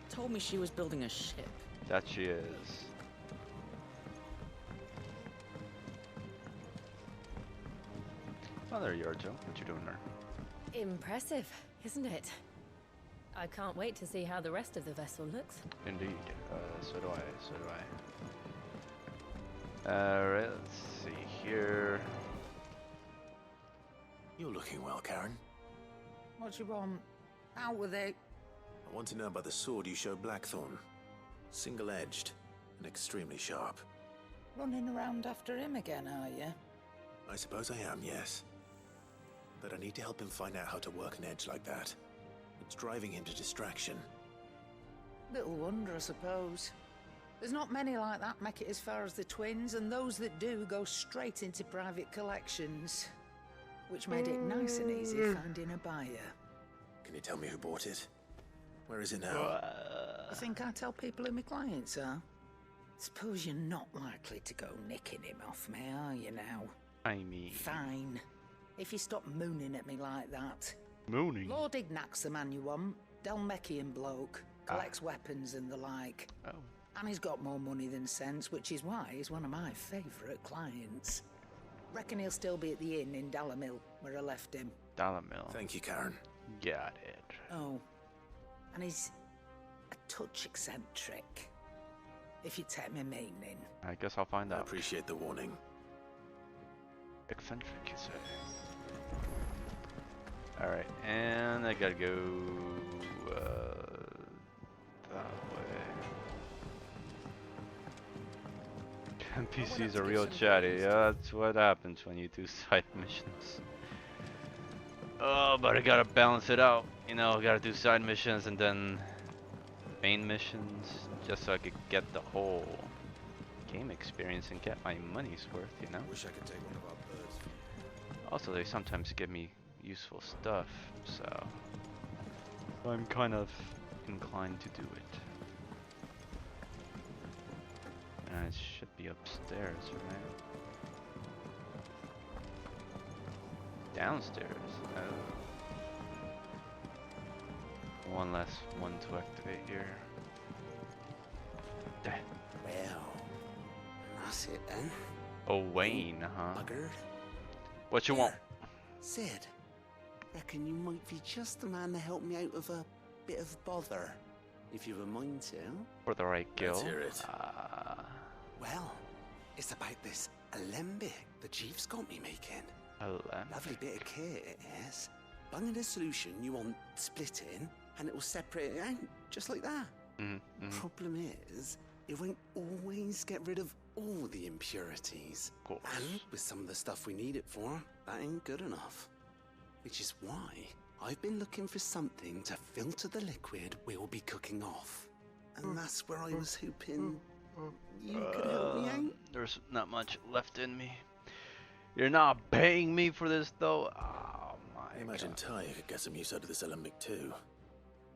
told me she was building a ship. That she is. Oh, there you are, Joe. What you doing there? Impressive, isn't it? I can't wait to see how the rest of the vessel looks. Indeed. So do I. So do I. Alright, let's see here. You're looking well, Karen. What you want? Out with it. I want to know about the sword you showed Blackthorn. Single-edged and extremely sharp. Running around after him again, are you? I suppose I am, yes. But I need to help him find out how to work an edge like that. It's driving him to distraction. Little wonder, I suppose. There's not many like that make it as far as the twins, and those that do go straight into private collections. Which made it nice and easy finding a buyer. Can you tell me who bought it? Where is it now? I think I tell people who my clients are. Suppose you're not likely to go nicking him off me, are you now? I mean... Fine. If you stop mooning at me like that. Mooning? Lord Ignac's the man you want. Dalmekian bloke. Collects weapons and the like. Oh. And he's got more money than sense, which is why he's one of my favourite clients. Reckon he'll still be at the inn in Dalamil, where I left him. Dalamil. Thank you, Karen. Got it. Oh. And he's a touch eccentric. If you take me meaning. I guess I'll find I out. appreciate the warning. Eccentric, you say? Alright, and I gotta go that way. NPCs are real chatty. Yeah, that's what happens when you do side missions. Oh, but I gotta balance it out. You know, I gotta do side missions and then main missions, just so I could get the whole game experience and get my money's worth, you know? Wish I could take one of our birds. Also, they sometimes give me useful stuff, so I'm kind of inclined to do it. And it should be upstairs, right? Downstairs. Oh. One less one to activate here. Damn. Well, that's it then. Oh, Wayne, huh? Bugger. What you want? Sid, reckon you might be just the man to help me out of a bit of bother, if you were mind to. For the right guild? Let's hear it. Well, it's about this alembic the chief's got me making. Lovely bit of kit it is. Bung in a solution you want splitting, and it will separate it out, just like that. Problem is, it won't always get rid of all the impurities. Of course. And with some of the stuff we need it for, that ain't good enough. Which is why I've been looking for something to filter the liquid we'll be cooking off. And that's where I was hoping you could help me out. There's not much left in me. You're not paying me for this, though? Oh, my I imagine God. Ty could get some use out of this alembic too.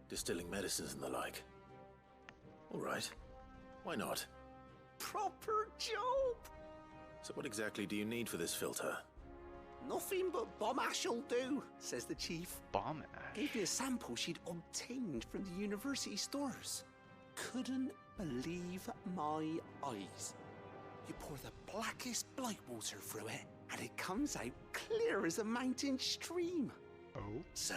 Distilling medicines and the like. Alright. Why not? Proper job! So what exactly do you need for this filter? Nothing but bomb ash'll do, says the chief. Bomb ash. Gave me a sample she'd obtained from the university stores. Couldn't believe my eyes. You pour the blackest blight water through it, and it comes out clear as a mountain stream. Oh? So,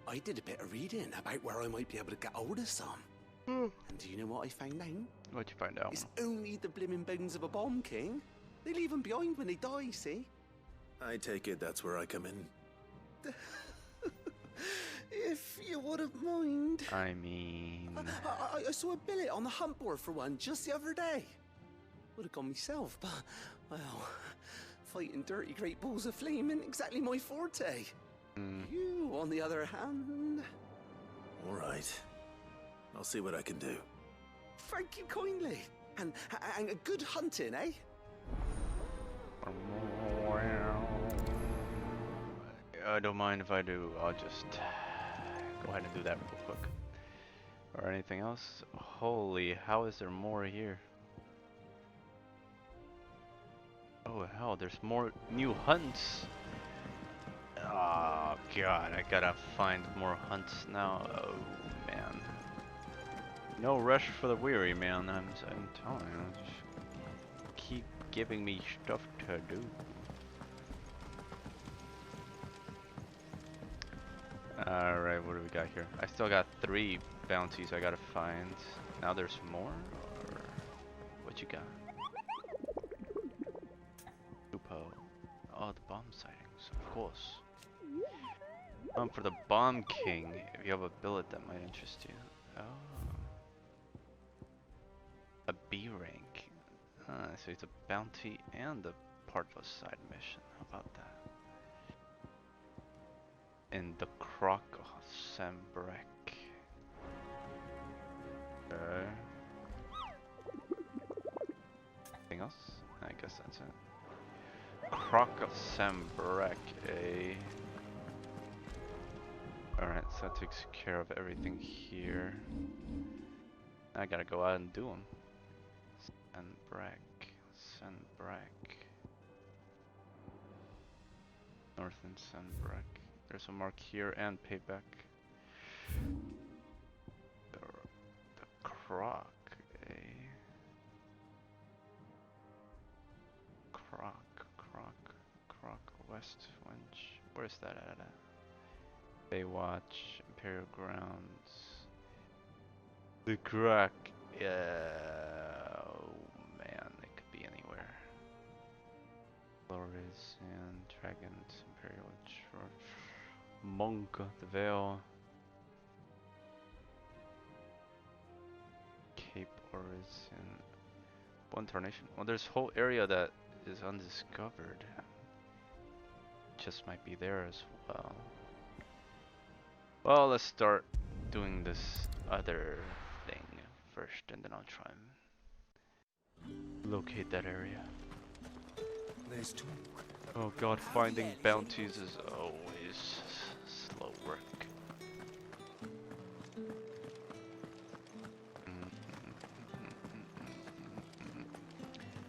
I did a bit of reading about where I might be able to get hold of some. And do you know what I found out? What'd you find out? It's only the blimmin' bones of a bomb king. They leave them behind when they die, see? I take it that's where I come in. If you wouldn't mind. I mean... I saw a billet on the hunt board for one just the other day. Would have gone myself, but, well, fighting dirty great balls of flame ain't exactly my forte. You, on the other hand... Alright. I'll see what I can do. Thank you kindly. And a good hunting, eh? I don't mind if I do. I'll just go ahead and do that real quick. Or anything else? Holy, how is there more here? Oh hell, there's more new hunts. Oh god, I gotta find more hunts now. Oh man. No rush for the weary, man. I'm telling you. Just keep giving me stuff to do. Alright, what do we got here? I still got 3 bounties I gotta find. Now there's more? Or what you got? Lupo. Oh, the bomb sightings, of course. For the Bomb King, if you have a billet that might interest you. Oh. A B rank. So it's a bounty and a part of a side mission. How about that? In the Croc Sambrek. Okay. Anything else? I guess that's it. Croc of Sambrek, Alright, so that takes care of everything here. I gotta go out and do them. Sanbrek. North and Sanbrek. There's a mark here and payback. The Croc, Croc West Winch. Where's that at? Baywatch, Imperial Grounds. The Croc. Yeah. Oh man, it could be anywhere. Flores and Dragons, Imperial Shore. Monk, the Vale. Cape Orison. One Tarnation. Well, there's a whole area that is undiscovered. Just might be there as well. Well, let's start doing this other thing first, and then I'll try and locate that area. There's 2. Oh god, finding bounties is always slow work.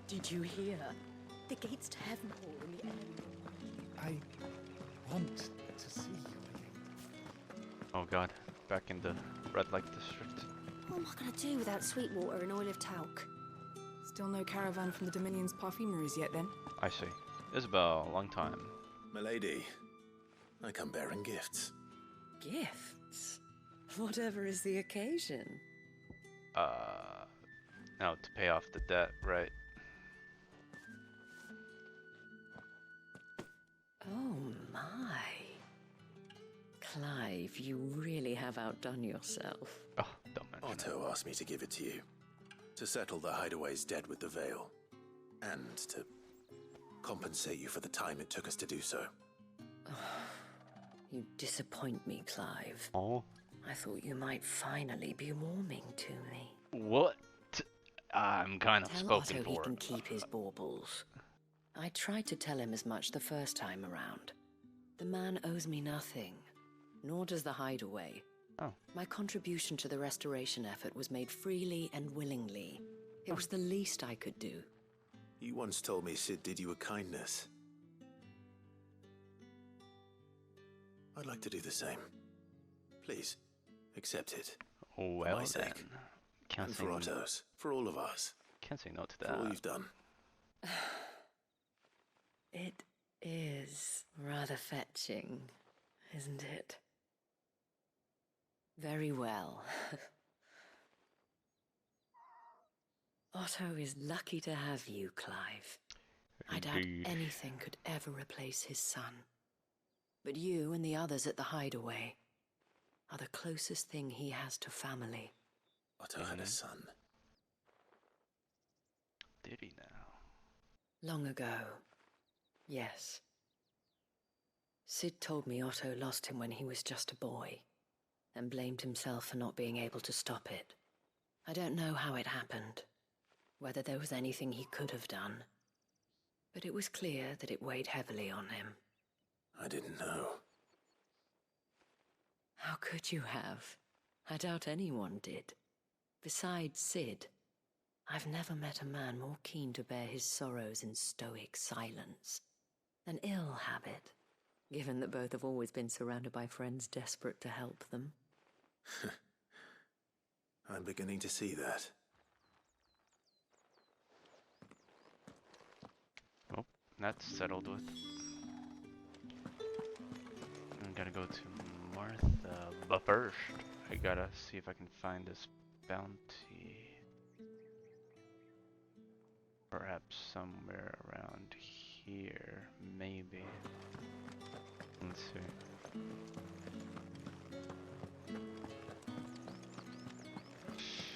Did you hear? The gates to Heavenhall in the area. I want to see you again. Oh god, back in the red light district. What am I gonna do without Sweetwater and Oil of Talc? Still no caravan from the Dominion's perfumeries yet then? I see. Isabel, long time. Milady, I come bearing gifts. Gifts? Whatever is the occasion. Now to pay off the debt, right? Oh my. Clive, you really have outdone yourself. Oh, don't mention it. Otto asked me to give it to you. To settle the Hideaway's debt with the Veil. And to compensate you for the time it took us to do so. You disappoint me, Clive. Oh. I thought you might finally be warming to me. What? I'm kind of Tell spoken Otto for. he can keep his baubles. I tried to tell him as much the first time around. The man owes me nothing, nor does the Hideaway. Oh. My contribution to the restoration effort was made freely and willingly. It was the least I could do. You once told me Sid did you a kindness. I'd like to do the same. Please, accept it. Well for my then. sake. Can't And say, for Otto's. For all of us. can't say no to For all that. you've done. It is rather fetching, isn't it? Very well. Otto is lucky to have you, Clive. I doubt Indeed. anything could ever replace his son. But you and the others at the Hideaway are the closest thing he has to family. Otto had a son. Did he now? Long ago, yes. Sid told me Otto lost him when he was just a boy, and blamed himself for not being able to stop it. I don't know how it happened, whether there was anything he could have done, but it was clear that it weighed heavily on him. I didn't know. How could you have? I doubt anyone did. Besides Sid, I've never met a man more keen to bear his sorrows in stoic silence. An ill habit, given that both have always been surrounded by friends desperate to help them. I I'm beginning to see that. Oh, that's settled with. I'm gonna go to Martha, but first I gotta see if I can find this bounty. Perhaps somewhere around here, maybe. Let's see.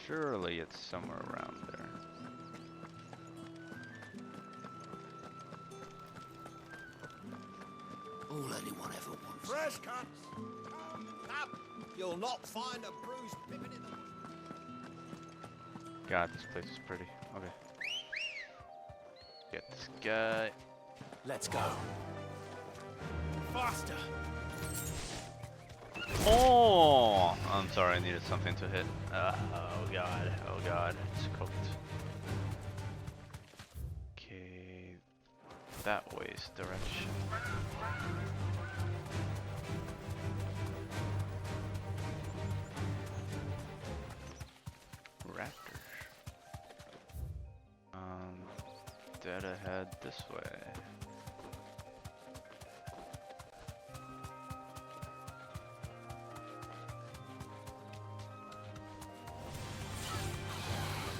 Surely it's somewhere around there. All anyone ever wants. Fresh cuts! Up! You'll not find a bruised pippin in the... God, this place is pretty. Okay. Get this guy. Let's go. Faster! Oh! I'm sorry, I needed something to hit. Oh god, it's cooked. Okay, that way's direction. Raptors. Dead ahead this way.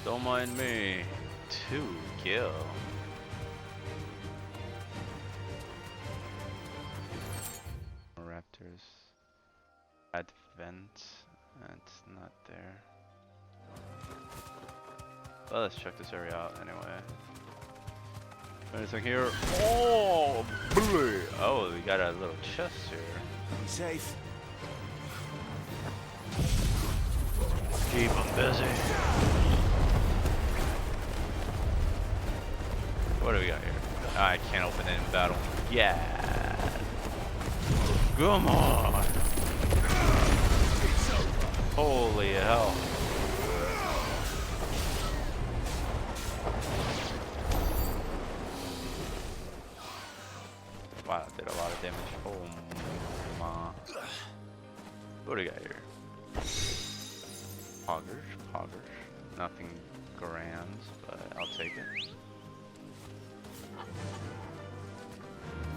Don't mind me. 2 kill. Raptors. Advent. It's not there. Well, let's check this area out anyway. Anything here? Oh, bleh. Oh, we got a little chest here. Be safe. Keep them busy. What do we got here? I can't open it in battle. Yeah. Come on. Holy hell. Wow, that did a lot of damage. Oh my. What do we got here? Poggers. Nothing grand, but I'll take it.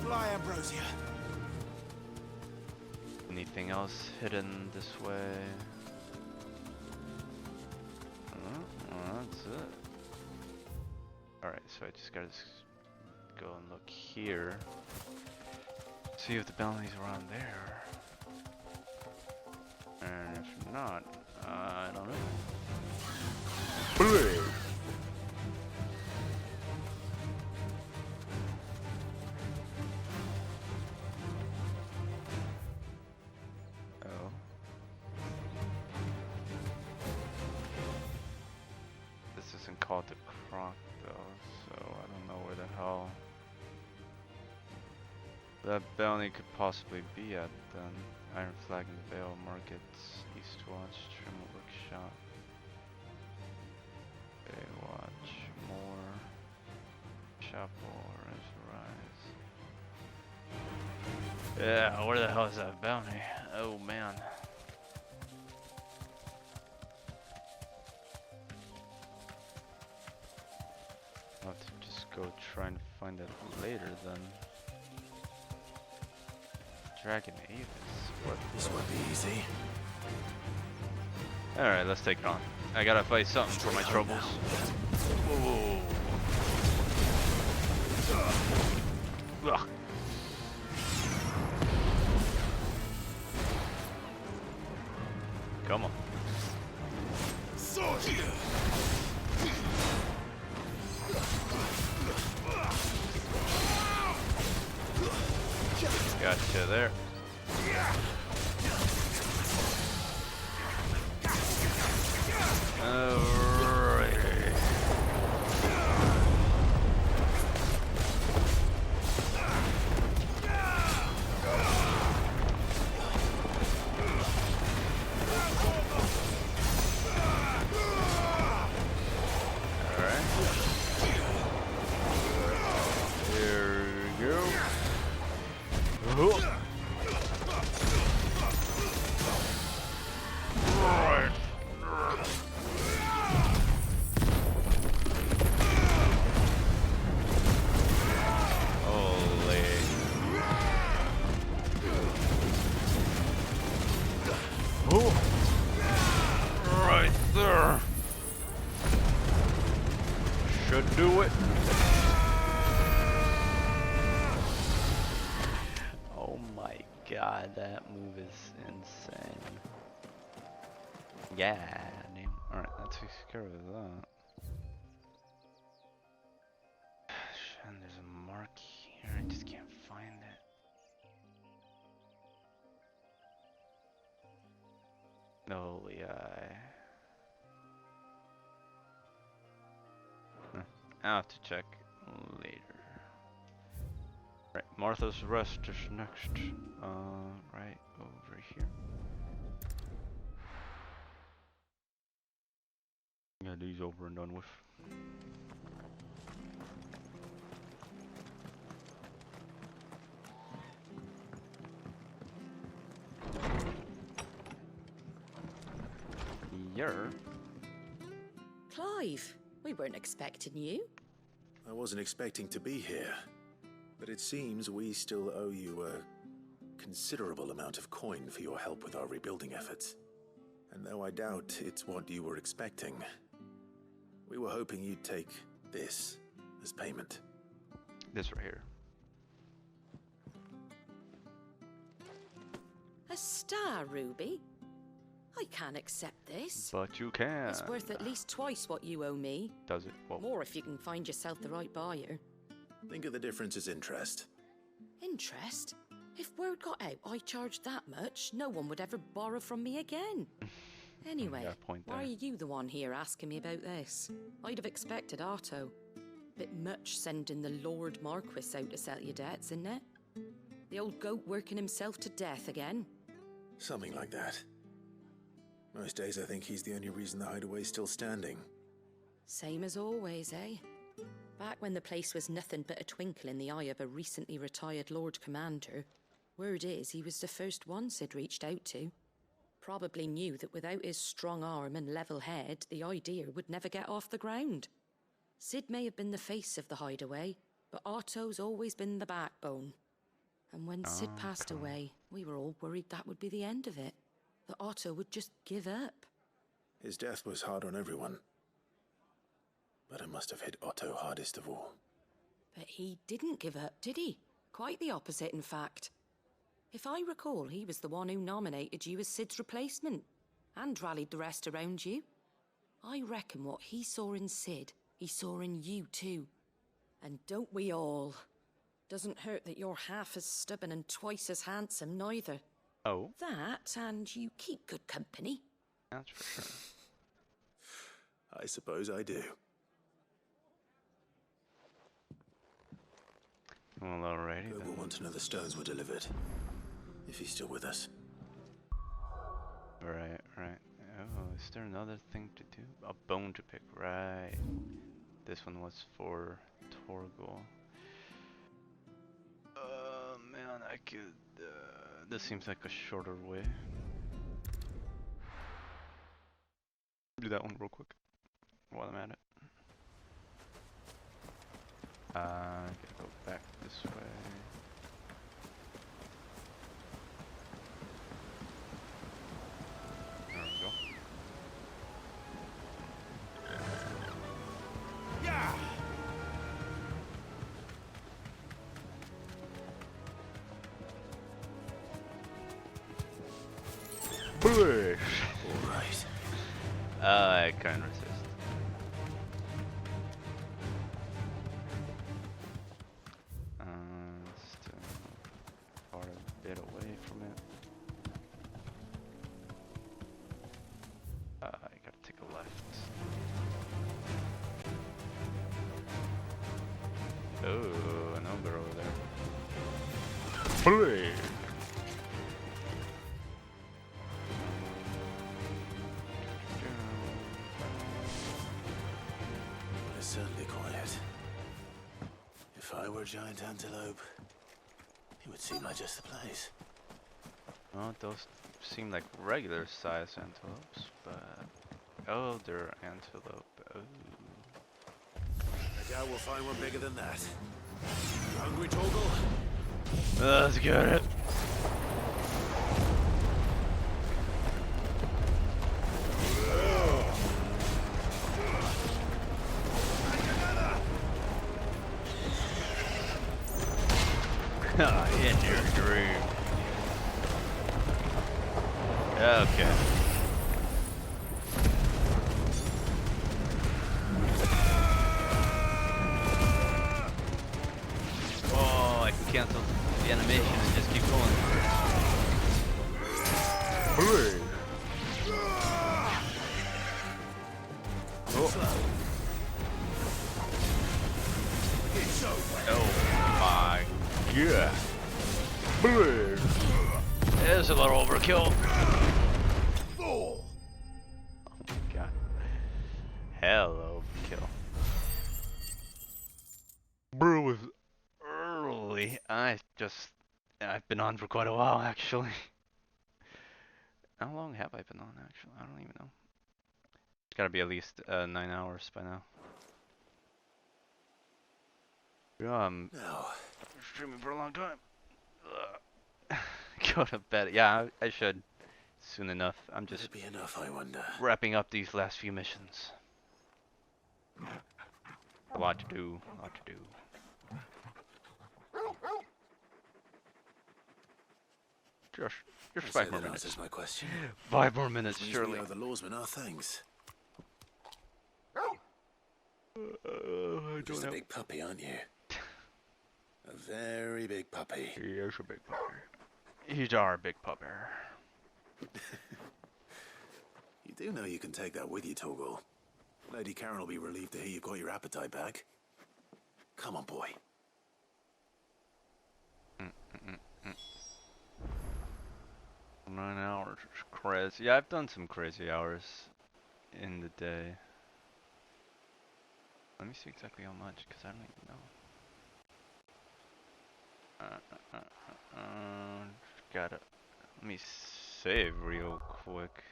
Fly, Ambrosia. Anything else hidden this way? That's it. Alright, so I just gotta go and look here. See if the bounty's around there. And if not, I don't know. Oh. This isn't called the Croc though, so I don't know where the hell that bounty could possibly be at then. Iron Flag and Vale Markets, Eastwatch, Trim Workshop, Baywatch, Moore, Chapel, Rise. Yeah, where the hell is that bounty? Oh man. I'll have to just go try and find it later then. Dragon Avis. What? This won't be easy. Alright, let's take it on. I gotta fight something for my troubles. Whoa. Ugh. Come on. Gotcha there. Alright. Here we go. do it. Oh my god, that move is insane. Yeah, damn. Alright, that takes care of that. And there's a mark here, I just can't find it. Holy eye. I'll have to check later. Right, Martha's Rest is next. Right over here. Yeah, these over and done with. You're Clive, we weren't expecting you. I wasn't expecting to be here, but it seems we still owe you a considerable amount of coin for your help with our rebuilding efforts. And though I doubt it's what you were expecting, we were hoping you'd take this as payment. this right here. A star ruby? I can't accept this. But you can. It's worth at least twice what you owe me. Does it? Well, More if you can find yourself the right buyer. Think of the difference as interest. Interest? If word got out I charged that much, no one would ever borrow from me again. Anyway, got a point why are there. you the one here asking me about this? I'd have expected Otto. Bit much sending the Lord Marquis out to settle your debts, isn't it? The old goat working himself to death again. Something like that. Most days I think he's the only reason the hideaway's still standing. Same as always, eh? Back when the place was nothing but a twinkle in the eye of a recently retired Lord Commander, word is he was the first one Sid reached out to. Probably knew that without his strong arm and level head, the idea would never get off the ground. Sid may have been the face of the hideaway, but Otto's always been the backbone. And when Sid passed away, we were all worried that would be the end of it. That Otto would just give up. His death was hard on everyone. But it must have hit Otto hardest of all. But he didn't give up, did he? Quite the opposite, in fact. If I recall, he was the one who nominated you as Sid's replacement, and rallied the rest around you. I reckon what he saw in Sid, he saw in you too. And don't we all? Doesn't hurt that you're half as stubborn and twice as handsome, neither. Oh, That, and you keep good company. that's for sure. I suppose I do. Well, alrighty But then. we'll want to know the stones were delivered. If he's still with us. Right, right. Oh, is there another thing to do? A bone to pick, right. This one was for Torgal. Man, I could... this seems like a shorter way. Do that one real quick, while I'm at it. Gotta go back this way. There we go. Yeah! Push! Alright. I can't resist. Still far a bit away from it. I gotta take a left. Oh, an ogre over there. Push! It's certainly quiet. If I were a giant antelope, it would seem like just the place. Well, those seem like regular size antelopes, but... Oh, they're antelope. Oh. I doubt we'll find one bigger than that. Hungry, Torgal? Let's get it. In your dream. Okay. Oh, I can cancel the animation and just keep going. Oh my god. There's a little overkill. Oh my god. Hell overkill. Bro was early. I've been on for quite a while actually. How long have I been on actually? I don't even know. It's gotta be at least 9 hours by now. Yeah, No. streaming for a long time. Go to bed. Yeah, I should soon enough. I'm just Would it be enough, I wonder? wrapping up these last few missions. A lot to do. A lot to do. Just 5 more minutes. That answers my question. 5 more minutes, Means surely. we owe the lawsmen our thanks. I Just a big puppy, aren't you? A very big puppy. He is a big puppy. He's our big puppy. You do know you can take that with you, Torgal. Lady Karen will be relieved to hear you've got your appetite back. Come on, boy. 9 hours is crazy. Yeah, I've done some crazy hours in the day. Let me see exactly how much, because I don't even know. Gotta. Let me save real quick.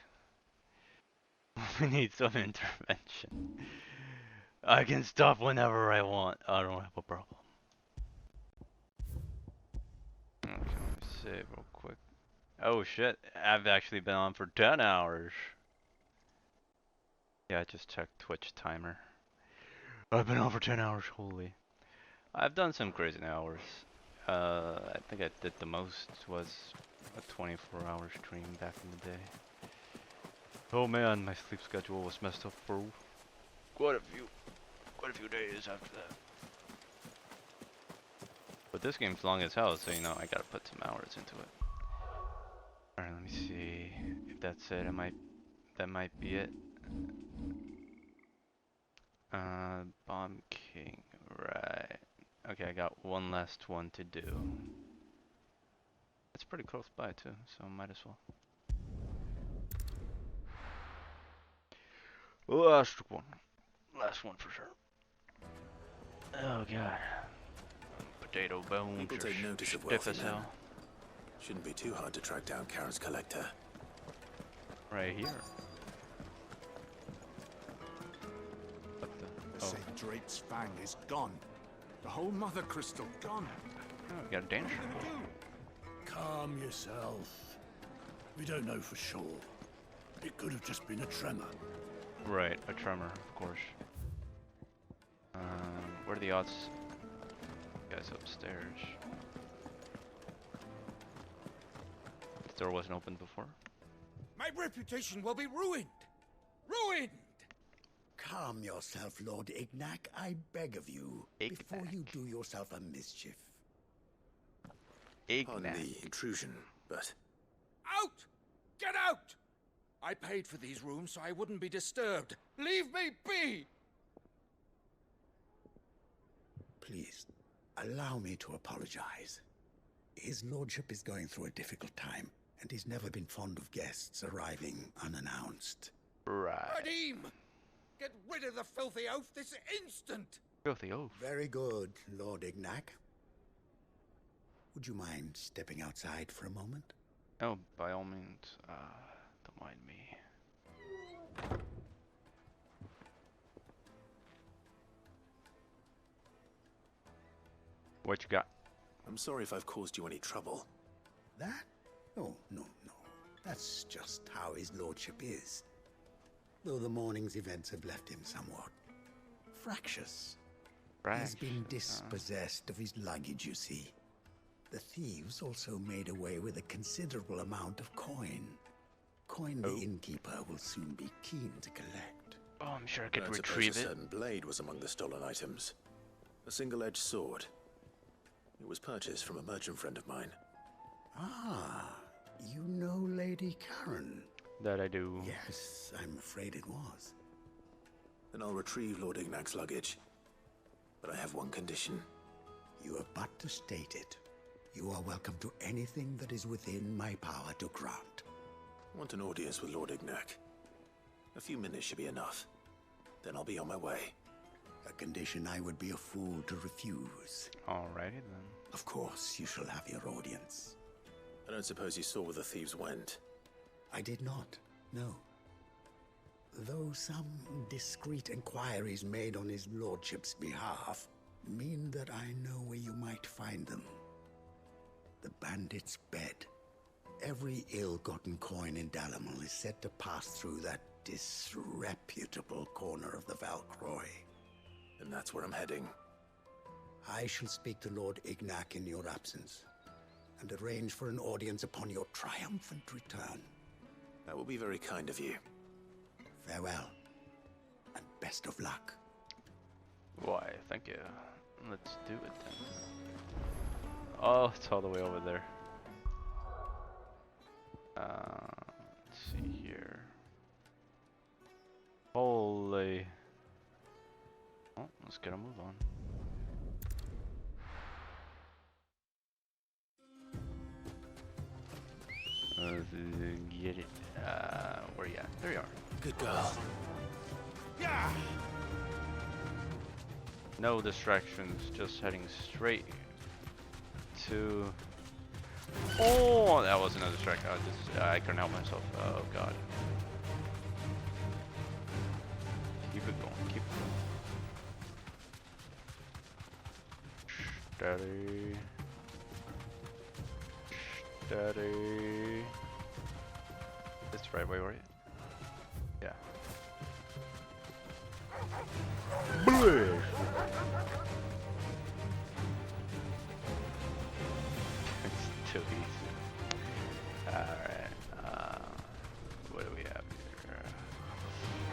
We need some intervention. I can stop whenever I want. I don't have a problem. Okay, let me save real quick. Oh shit, I've actually been on for 10 hours. Yeah, I just checked Twitch timer. I've been on for 10 hours, holy. I've done some crazy hours. I think I did the most was a 24-hour stream back in the day. Oh man, my sleep schedule was messed up for quite a few days after that. But this game's long as hell, so you know I gotta put some hours into it. Alright, let me see if that's it. That might be it. Bomb King, right. Okay, I got one last one to do. It's pretty close by too, so might as well. Last one for sure. Oh god. Potato bones People take notice of stiff wealthy as men. hell. Shouldn't be too hard to track down Karen's collector. Right here. What the? They say Drake's Fang is gone. The whole Mother Crystal gone. Oh, we got a danger. Calm yourself. We don't know for sure. It could have just been a tremor. Right, a tremor, of course. What are the odds? Guys upstairs. The door wasn't open before. My reputation will be ruined! Ruined! Calm yourself, Lord Ignac, I beg of you, before you do yourself a mischief. Pardon the intrusion, but... Out! Get out! I paid for these rooms so I wouldn't be disturbed. Leave me be! Please, allow me to apologize. His lordship is going through a difficult time, and he's never been fond of guests arriving unannounced. Right. Radim! Get rid of the filthy oaf this instant! Filthy oaf? Very good, Lord Ignac. Would you mind stepping outside for a moment? Oh, by all means, don't mind me. What you got? I'm sorry if I've caused you any trouble. That? Oh, no. That's just how his lordship is. Though the morning's events have left him somewhat fractious. He's been dispossessed of his luggage, you see. The thieves also made away with a considerable amount of coin. Coin the innkeeper will soon be keen to collect. Oh, I'm sure I could I retrieve suppose it. a certain blade was among the stolen items. A single-edged sword. It was purchased from a merchant friend of mine. Ah, you know Lady Karen? That I do. Yes, I'm afraid it was. Then I'll retrieve Lord Ignac's luggage. But I have one condition. You have but to state it. You are welcome to anything that is within my power to grant. I want an audience with Lord Ignac. A few minutes should be enough. Then I'll be on my way. A condition I would be a fool to refuse. Alrighty then. Of course, you shall have your audience. I don't suppose you saw where the thieves went. I did not, no. Though some discreet inquiries made on his lordship's behalf mean that I know where you might find them. The bandit's bed. Every ill-gotten coin in Dalimil is said to pass through that disreputable corner of the Valcroy. And that's where I'm heading. I shall speak to Lord Ignac in your absence, and arrange for an audience upon your triumphant return. That will be very kind of you. Farewell, and best of luck. Why, thank you. Let's do it then. Oh, it's all the way over there. Let's see here. Holy. Oh, let's get a move on. Get it. Where you at? There you are. Good girl. Yeah. No distractions, just heading straight to... Oh, that wasn't a distraction. I couldn't help myself. Oh god. Keep it going. Keep it going. Steady. Steady. That's the right way, right? Yeah. It's too easy. Alright, what do we have here?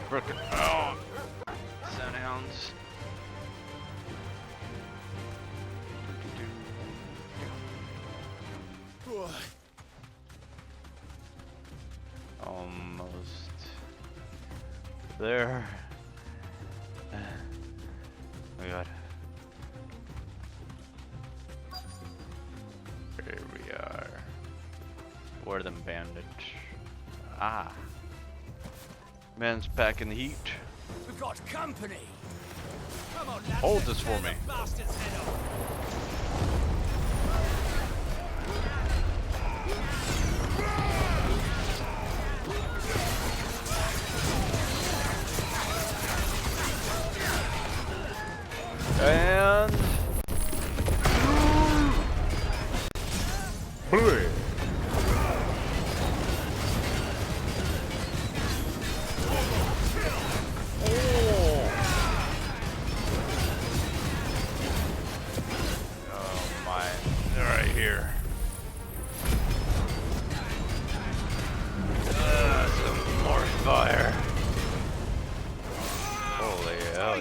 Frickin' oh! Sunhounds. Almost there. Oh god. Here we are. Where them bandit? Ah. Man's packing the heat. We've got company. Come on, lads, hold let's this for tear me. the bastard's head off. And oh my, they're right here. Some more fire. Holy hell.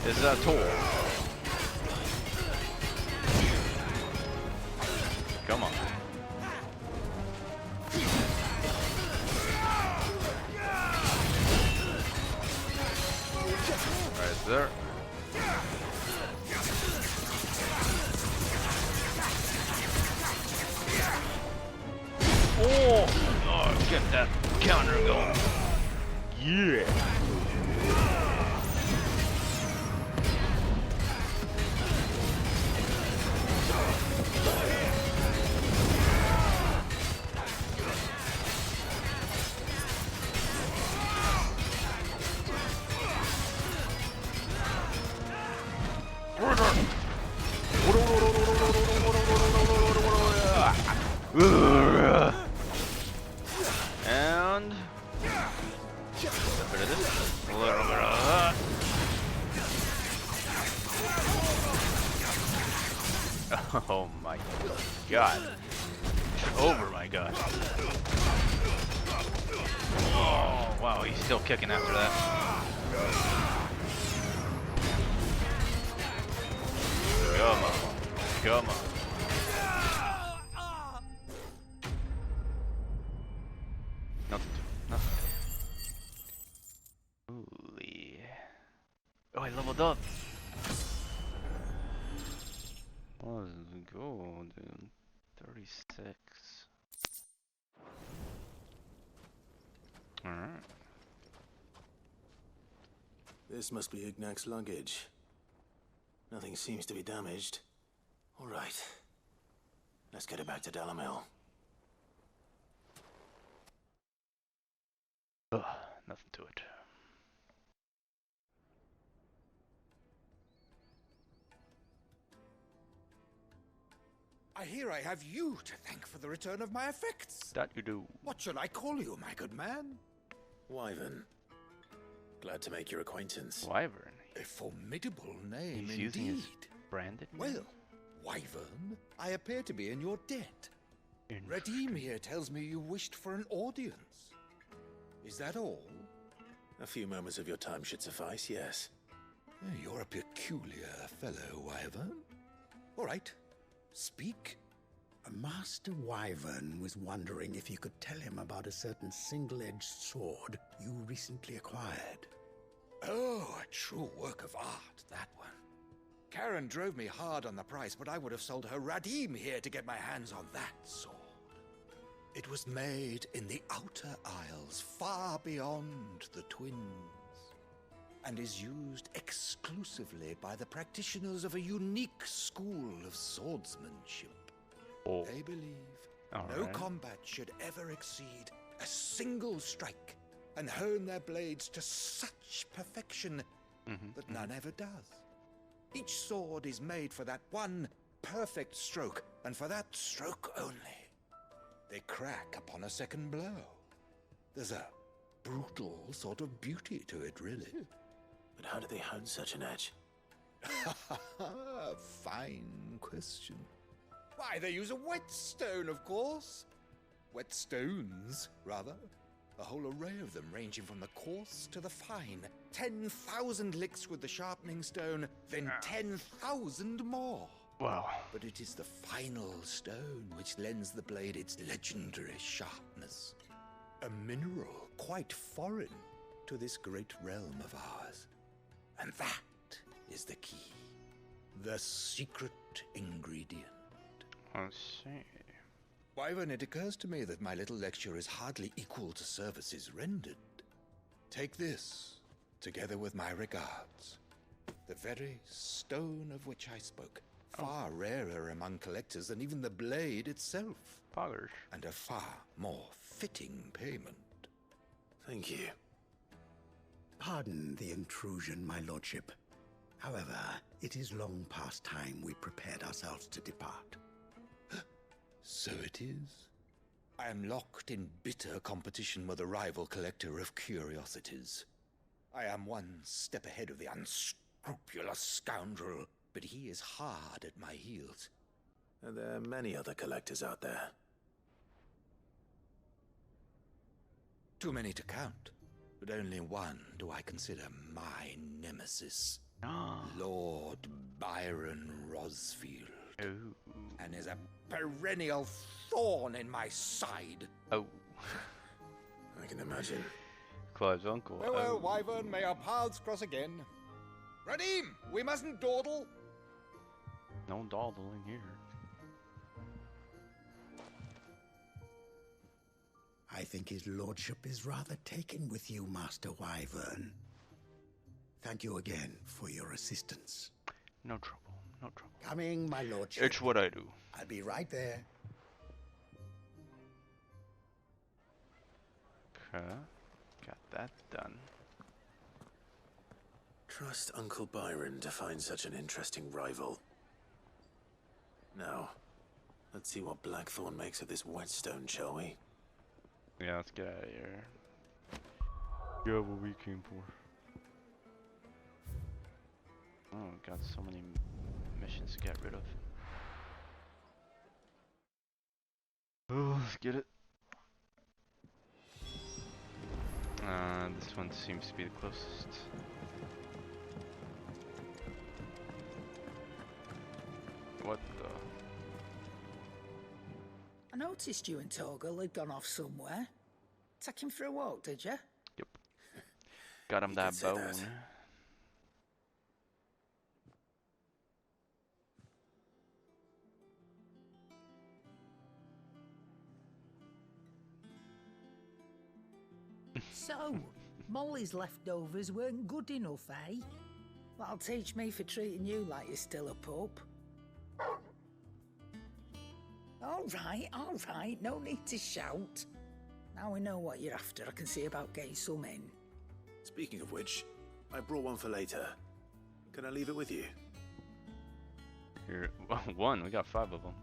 Is that tall? Come on. Right there. Oh, get that counter going. Yeah. And my god. Over my god. Oh, wow, he's still kicking after that. Come on. Come on. Nothing. Nothing. Ooh, yeah. Oh, I leveled up. Let's go, dude. 36. Alright. This must be Ignac's luggage. Nothing seems to be damaged. All right. Let's get it back to Dalamil. Ugh, nothing to it. I hear I have you to thank for the return of my effects. That you do. What shall I call you, my good man? Wyvern. Glad to make your acquaintance. Wyvern? A formidable name He's indeed. using his branded name? Well, Wyvern, I appear to be in your debt. Redeem here tells me you wished for an audience. Is that all? A few moments of your time should suffice, yes. You're a peculiar fellow, Wyvern. All right, speak. Master Wyvern was wondering if you could tell him about a certain single-edged sword you recently acquired. Oh, a true work of art, that one. Karen drove me hard on the price, but I would have sold her Radim here to get my hands on that sword. It was made in the Outer Isles, far beyond the Twins, and is used exclusively by the practitioners of a unique school of swordsmanship. Oh. They believe All no right. combat should ever exceed a single strike, and hone their blades to such perfection that none ever does. Each sword is made for that one perfect stroke, and for that stroke only. They crack upon a second blow. There's a brutal sort of beauty to it, really. But how do they hone such an edge? Fine question. Why, they use a whetstone, of course. Whetstones, rather. A whole array of them, ranging from the coarse to the fine. 10,000 licks with the sharpening stone, then 10,000 more. Wow. But it is the final stone which lends the blade its legendary sharpness. A mineral quite foreign to this great realm of ours. And that is the key. The secret ingredient. I see. Wyvern, it occurs to me that my little lecture is hardly equal to services rendered. Take this, together with my regards. The very stone of which I spoke. Far rarer among collectors than even the blade itself. Poggers. And a far more fitting payment. Thank you. Pardon the intrusion, my lordship. However, it is long past time we prepared ourselves to depart. So it is. I am locked in bitter competition with a rival collector of curiosities. I am one step ahead of the unscrupulous scoundrel, but he is hard at my heels. Are there many other collectors out there? Too many to count, but only one do I consider my nemesis. Lord Byron Rosfield. Ooh. And is a perennial thorn in my side. Oh. I can imagine. Clive's uncle. Well, Wyvern, may our paths cross again. Radim, we mustn't dawdle. No dawdling here. I think his lordship is rather taken with you, Master Wyvern. Thank you again for your assistance. No trouble, no trouble. Coming, my lordship. It's what I do. I'll be right there. Okay, got that done. Trust Uncle Byron to find such an interesting rival. Now, let's see what Blackthorn makes of this whetstone, shall we? Yeah, let's get out of here. Yeah, what we came for. Oh, got so many missions to get rid of. Let's get it. This one seems to be the closest. What the? I noticed you and Torgal had gone off somewhere. Take him for a walk, did you? Yep. Got him that bone. So, Molly's leftovers weren't good enough, eh? That'll teach me for treating you like you're still a pup. All right, no need to shout. Now we know what you're after, I can see about getting some in. Speaking of which, I brought one for later. Can I leave it with you? Here, one, we got 5 of them.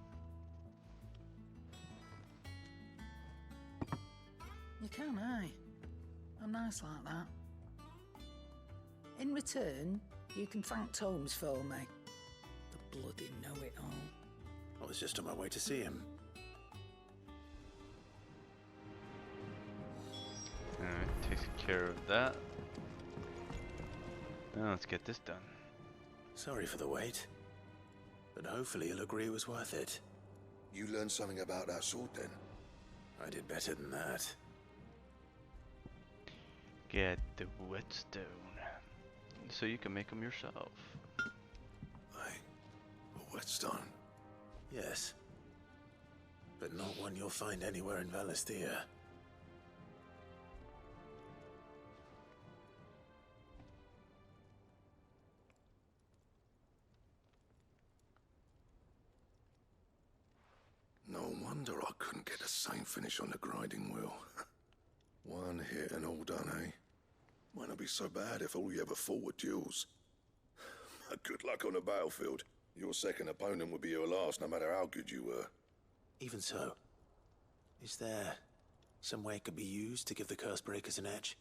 You can, eh? I'm nice like that. In return, you can thank Tomes for me. The bloody know-it-all. I was just on my way to see him. Alright, takes care of that. Now let's get this done. Sorry for the wait, but hopefully he'll agree it was worth it. You learned something about that sword then? I did better than that. Get the whetstone, so you can make them yourself. A whetstone? Yes. But not one you'll find anywhere in Valisthea. No wonder I couldn't get the same finish on the grinding wheel. One hit and all done, eh? Might not be so bad if all you ever fought were duels. Good luck on the battlefield. Your second opponent would be your last, no matter how good you were. Even so, is there some way it could be used to give the Cursebreakers an edge?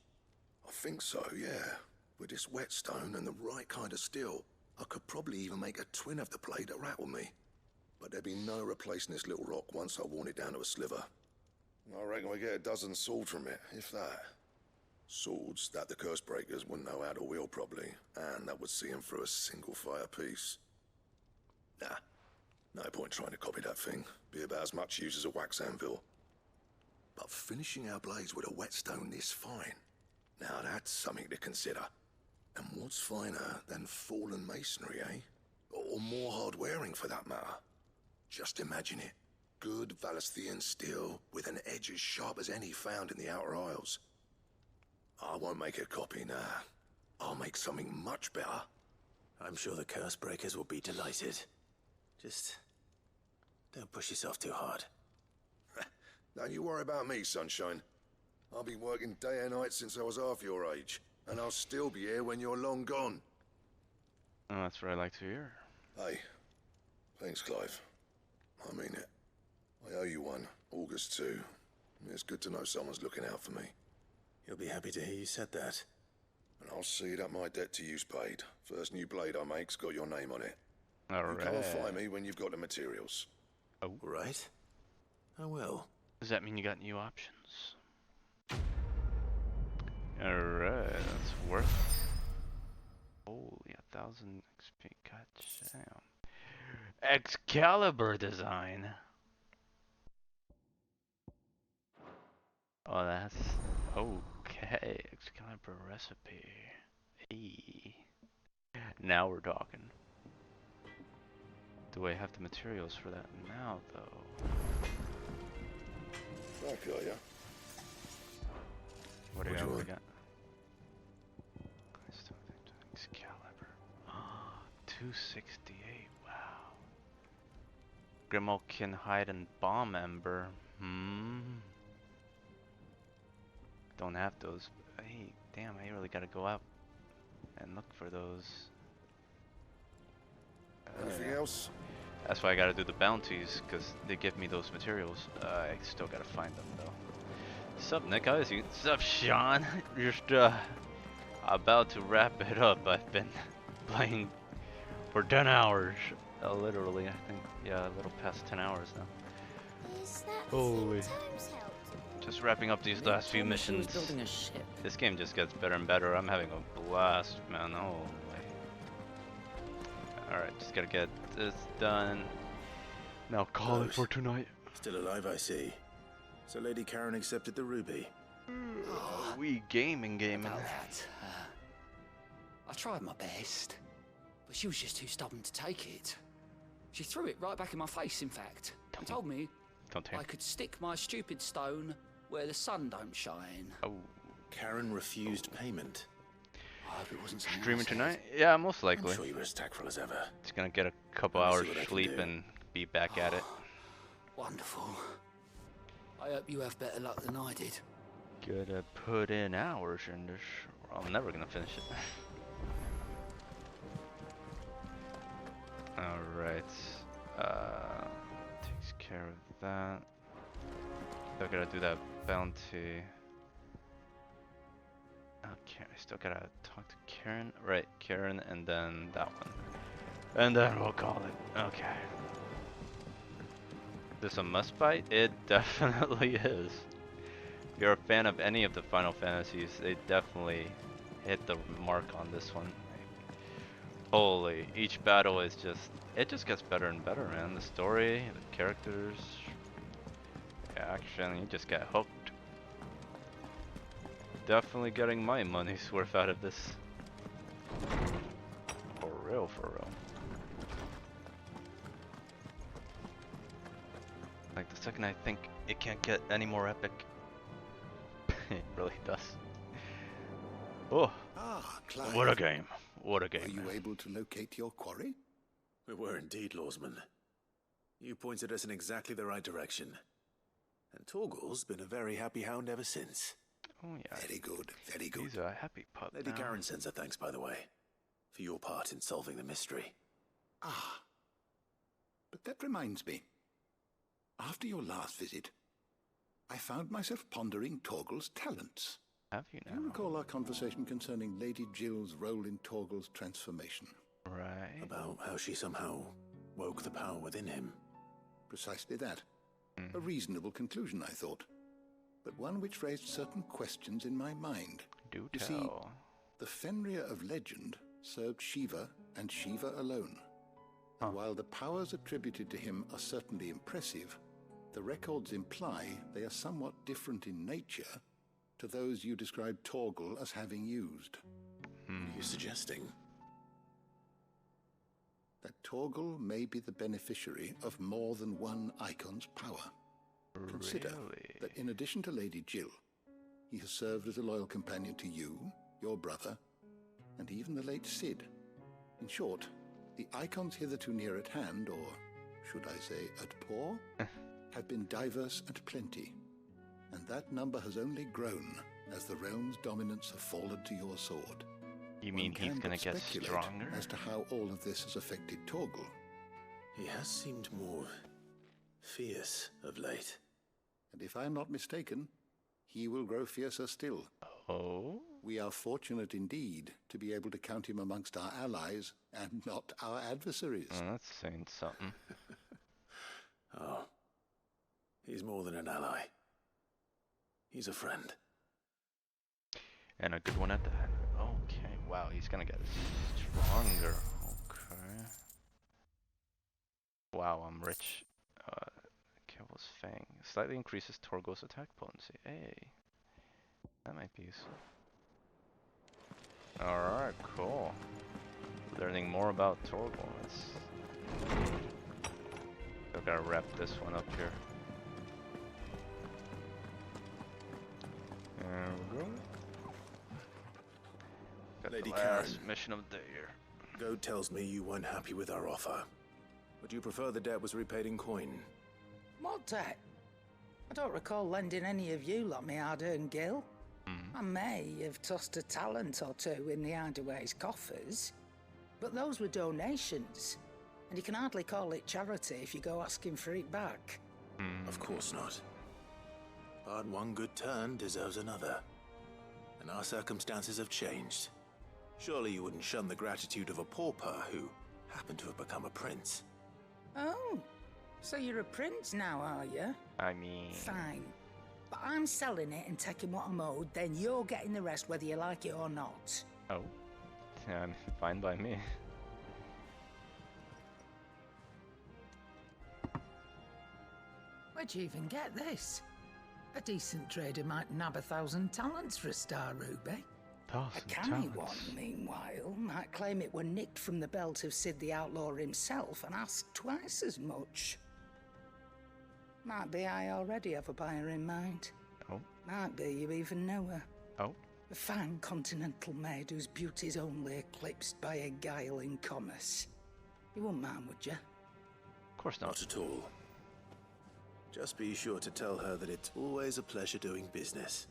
I think so, yeah. With this whetstone and the right kind of steel, I could probably even make a twin of the blade that rattled me. But there'd be no replacing this little rock once I worn it down to a sliver. I reckon we get a dozen swords from it, if that. Swords that the Cursebreakers wouldn't know how to wield properly, and that would see them through a single fire piece. Nah, no point trying to copy that thing. Be about as much use as a wax anvil. But finishing our blades with a whetstone this fine, now that's something to consider. And what's finer than fallen masonry, eh? Or more hard-wearing, for that matter. Just imagine it. Good Valisthean steel with an edge as sharp as any found in the Outer Isles. I won't make a copy, nah. I'll make something much better. I'm sure the Cursebreakers will be delighted. Just don't push yourself too hard. Don't you worry about me, sunshine. I've been working day and night since I was half your age, and I'll still be here when you're long gone. Oh, that's what I like to hear. Hey, thanks, Clive. I mean it. I owe you one, August too. It's good to know someone's looking out for me. You'll be happy to hear you said that. And I'll see that my debt to you's paid. First new blade I make's got your name on it. Alright. You come and find me when you've got the materials. Oh. Right. I will. Does that mean you got new options? Alright, that's worth. Holy, 1,000 XP. God damn. Excalibur design. Oh, that's okay. Excalibur recipe. Hey. Now we're talking. Do I have the materials for that now, though? I'll kill ya. What do we got? Excalibur. 268. Wow. Grimalkin hide and bomb ember. Don't have those. Hey, damn! I really gotta go out and look for those. Anything else? That's why I gotta do the bounties, because they give me those materials. I still gotta find them though. Sup, Nick? How is you? Sup, Sean? Just about to wrap it up. I've been playing for 10 hours. Literally, I think. Yeah, a little past 10 hours now. Is that Holy. Times helped? Just wrapping up these last few missions. Building a ship. This game just gets better and better. I'm having a blast, man. Holy. Alright, just gotta get this done. Now call it for tonight. Still alive, I see. So Lady Karen accepted the ruby. We gaming. About that, I tried my best, but she was just too stubborn to take it. She threw it right back in my face, in fact, and told me I could stick my stupid stone where the sun don't shine. Oh. Karen refused payment. I hope it wasn't something Streaming I said. tonight? Yeah, most likely. I'm sure you were as tactful as ever. Just gonna get a couple Let me hours see what I can sleep do. and be back at it. Wonderful. I hope you have better luck than I did. Gotta put in hours in this. I'm never gonna finish it. Alright. Takes care of that. Still gotta do that bounty. Okay, I still gotta talk to Karen. Right, Karen, and then that one. And then we'll call it. Okay. Is this a must buy? It definitely is. If you're a fan of any of the Final Fantasies, they definitely hit the mark on this one. Holy, each battle is just, it just gets better and better, man. The story, the characters, the action, you just get hooked. Definitely getting my money's worth out of this. For real, for real. Like the second I think it can't get any more epic, it really does. Oh, Clive. what a game. What a game. Were you able to locate your quarry? We were indeed, Lawsman. You pointed us in exactly the right direction. And Torgal's been a very happy hound ever since. Oh yeah. Very good, very good. He's a happy pup Lady now. Karen sends her thanks, by the way, for your part in solving the mystery. Ah. But that reminds me. After your last visit, I found myself pondering Torgal's talents. Have you now? Do you recall our conversation concerning Lady Jill's role in Torgal's transformation? Right. About how she somehow woke the power within him. Precisely that. A reasonable conclusion, I thought, but one which raised certain questions in my mind. Do You tell. see, the Fenrir of legend served Shiva and Shiva alone. And while the powers attributed to him are certainly impressive, the records imply they are somewhat different in nature to those you described Torgal as having used. What are you suggesting? That Torgal may be the beneficiary of more than one icon's power. Consider that in addition to Lady Jill, he has served as a loyal companion to you, your brother, and even the late Cid. In short, the icons hitherto near at hand, or should I say at paw, have been diverse and plenty, and that number has only grown as the realm's dominance have fallen to your sword. You mean One he's can gonna but get speculate stronger? as to how all of this has affected Torgal. He has seemed more fierce of late. And if I am not mistaken, he will grow fiercer still. Oh? We are fortunate indeed to be able to count him amongst our allies and not our adversaries. Oh, that's saying something. Oh. He's more than an ally. He's a friend. And a good one at that. Okay, wow, he's gonna get stronger. Okay. Wow, I'm rich. Kevil's Fang. Slightly increases Torgal's attack potency. Hey. That might be useful. Alright, cool. Learning more about Torgal. Still gotta wrap this one up here. There we go. Got Lady the last Karen. mission of the year. Goad tells me you weren't happy with our offer. Would you prefer the debt was repaid in coin? What debt? I don't recall lending any of you like me hard-earned gil. I may have tossed a talent or two in the Hideaway's coffers, but those were donations, and you can hardly call it charity if you go asking for it back. Of course not. But one good turn deserves another. And our circumstances have changed. Surely you wouldn't shun the gratitude of a pauper who happened to have become a prince. Oh, So you're a prince now, are you? I mean... Fine. But I'm selling it and taking what I'm owed, then you're getting the rest whether you like it or not. Oh. Fine by me. Where'd you even get this? A decent trader might nab 1,000 talents for a star ruby. A canny one, meanwhile, might claim it were nicked from the belt of Sid the Outlaw himself and ask twice as much. Might be I already have a buyer in mind. Oh. Might be you even know her. Oh. A fine continental maid whose beauty's only eclipsed by a guile in commerce. You wouldn't mind, would you? Of course not. Not at all. Just be sure to tell her that it's always a pleasure doing business.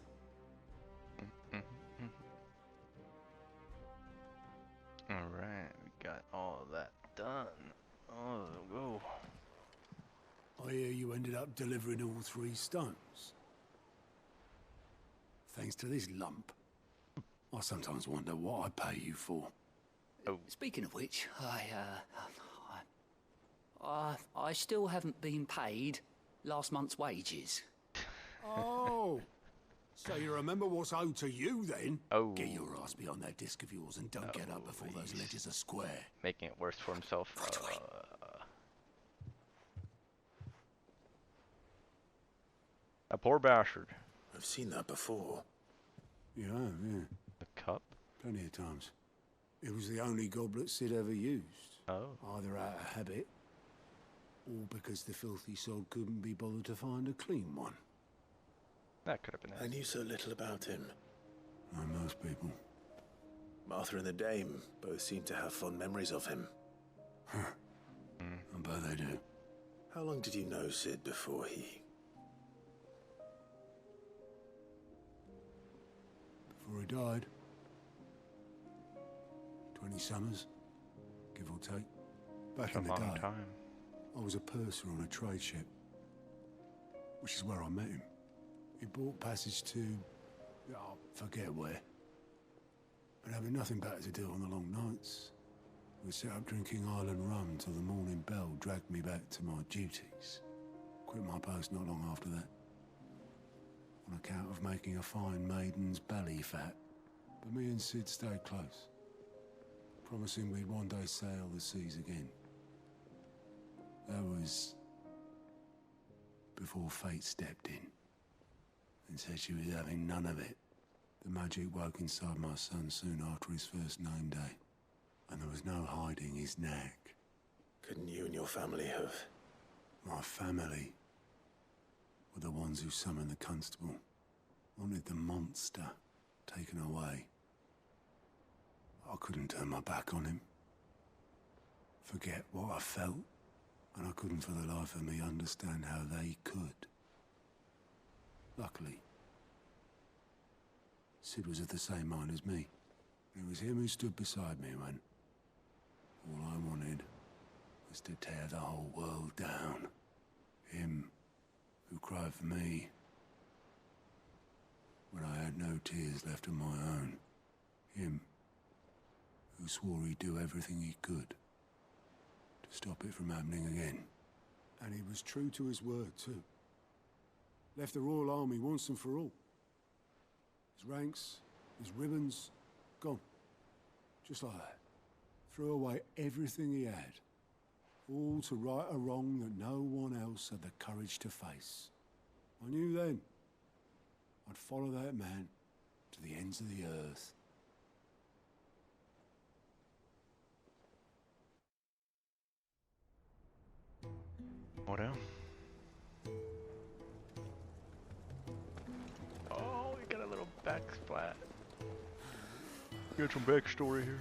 Alright, we got all that done. Oh, go. I hear you ended up delivering all 3 stones. Thanks to this lump. I sometimes wonder what I pay you for. Oh. Speaking of which, I still haven't been paid last month's wages. Oh, so you remember what's owed to you then? Oh. Get your ass behind that disc of yours and don't get up before those ledgers are square. Making it worse for himself. A poor bastard. I've seen that before. Yeah, yeah. The cup? Plenty of times. It was the only goblet Sid ever used. Oh. Either out of habit, or because the filthy sod couldn't be bothered to find a clean one. That could have been it. I knew so little about him. Like most people. Martha and the Dame both seem to have fond memories of him. Huh. I bet they do. How long did you know Sid before he... Before he died. 20 summers, give or take. Back in the day, I was a purser on a trade ship, which is where I met him. He bought passage to, I forget where. But having nothing better to do on the long nights, we set up drinking island rum till the morning bell dragged me back to my duties. Quit my post not long after that, on account of making a fine maiden's belly fat. But me and Sid stayed close, promising we'd one day sail the seas again. That was before fate stepped in and said she was having none of it. The magic woke inside my son soon after his first name day, and there was no hiding his knack. Couldn't you and your family have... My family were the ones who summoned the constable, wanted the monster taken away. I couldn't turn my back on him, forget what I felt, and I couldn't for the life of me understand how they could. Luckily, Sid was of the same mind as me. It was him who stood beside me when all I wanted was to tear the whole world down. Him who cried for me when I had no tears left of my own. Him who swore he'd do everything he could to stop it from happening again. And he was true to his word, too. Left the Royal Army once and for all. His ranks, his ribbons, gone. Just like that. Threw away everything he had. All to right a wrong that no one else had the courage to face. I knew then I'd follow that man to the ends of the earth. What else? Oh, we got a little backsplat. Got some backstory here.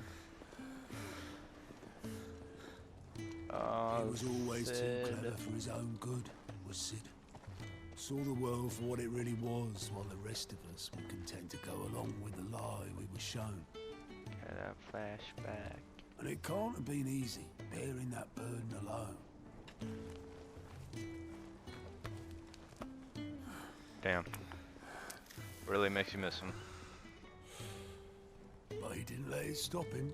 He was always too clever for his own good, was Sid. Saw the world for what it really was, while the rest of us were content to go along with the lie we were shown. Got a flashback. And it can't have been easy, bearing that burden alone. Damn. Really makes you miss him. But he didn't let it stop him.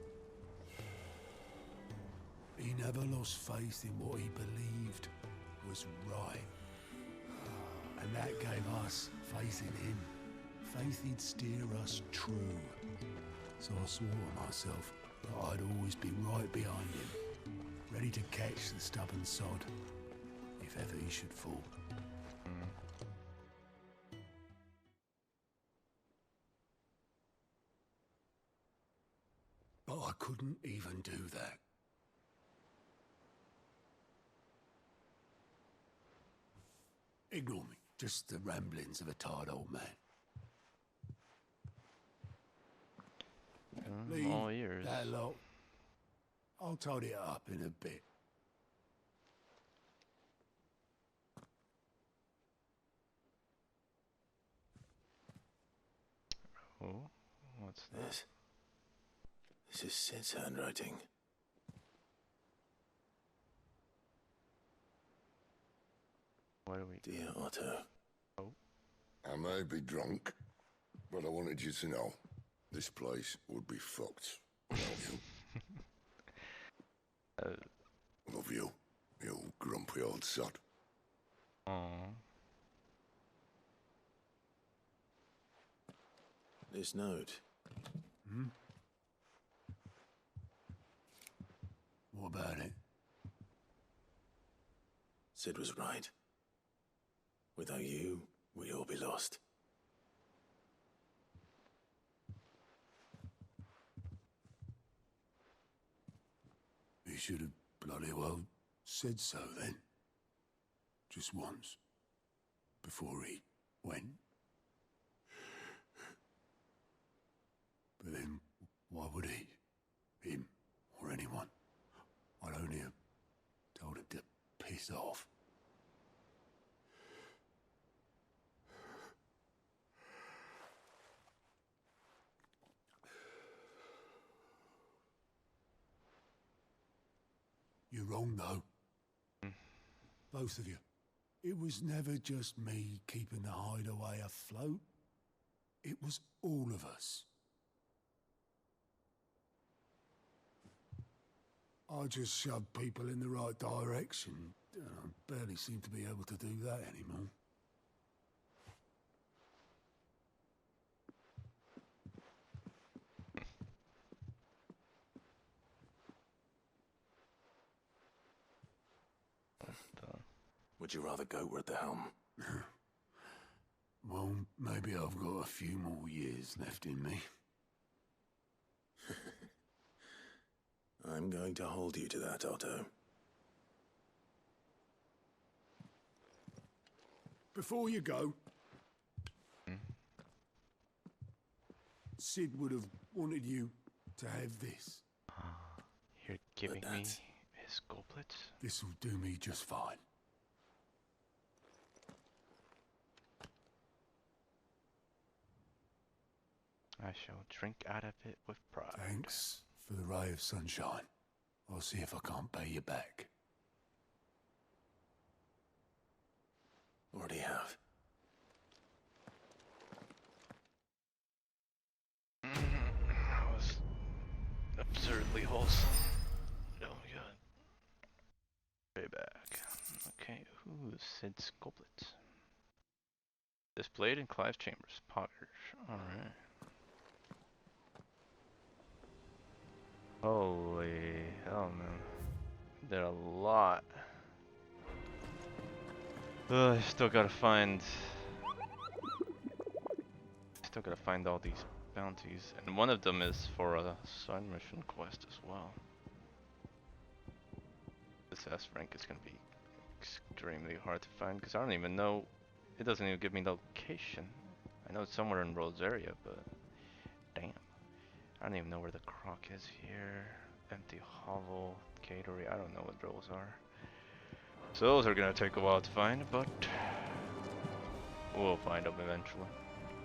He never lost faith in what he believed. was right. And that gave us faith in him. Faith he'd steer us true. So I swore to myself that I'd always be right behind him, ready to catch the stubborn sod, if ever he should fall. But I couldn't even do that. Ignore me. Just the ramblings of a tired old man. All ears. That lot. I'll tidy it up in a bit. Oh, what's that? This is Sid's handwriting. What do we... Dear Otto. Oh. I may be drunk, but I wanted you to know this place would be fucked without you. Love you, you grumpy old sod. Aww. This note. Hmm? What about it? Sid was right. Without you, we'd all be lost. He should have bloody well said so then. Just once. Before he went. But then, why would he? Him, or anyone? I'd only have told him to piss off. You're wrong, though. Both of you. It was never just me keeping the hideaway afloat. It was all of us. I just shoved people in the right direction. I barely seem to be able to do that anymore. Would you rather Goat were at the helm? Well, maybe I've got a few more years left in me. I'm going to hold you to that, Otto. Before you go, Sid would have wanted you to have this. You're giving me his goblets? This'll do me just fine. I shall drink out of it with pride. Thanks for the ray of sunshine. I'll see if I can't pay you back. Already have. That was absurdly wholesome. Oh my god. Payback. Okay, ooh, Sid's goblet. Displayed in Clive's chambers. Poggers. Alright. Holy hell, man. Did a lot. I still gotta find all these bounties. And one of them is for a side mission quest as well. This S rank is gonna be extremely hard to find because I don't even know. It doesn't even give me the location. I know it's somewhere in Rhodes area, but damn. I don't even know where the croc is here. Empty hovel, catery, I don't know what those are. So those are gonna take a while to find, but we'll find them eventually.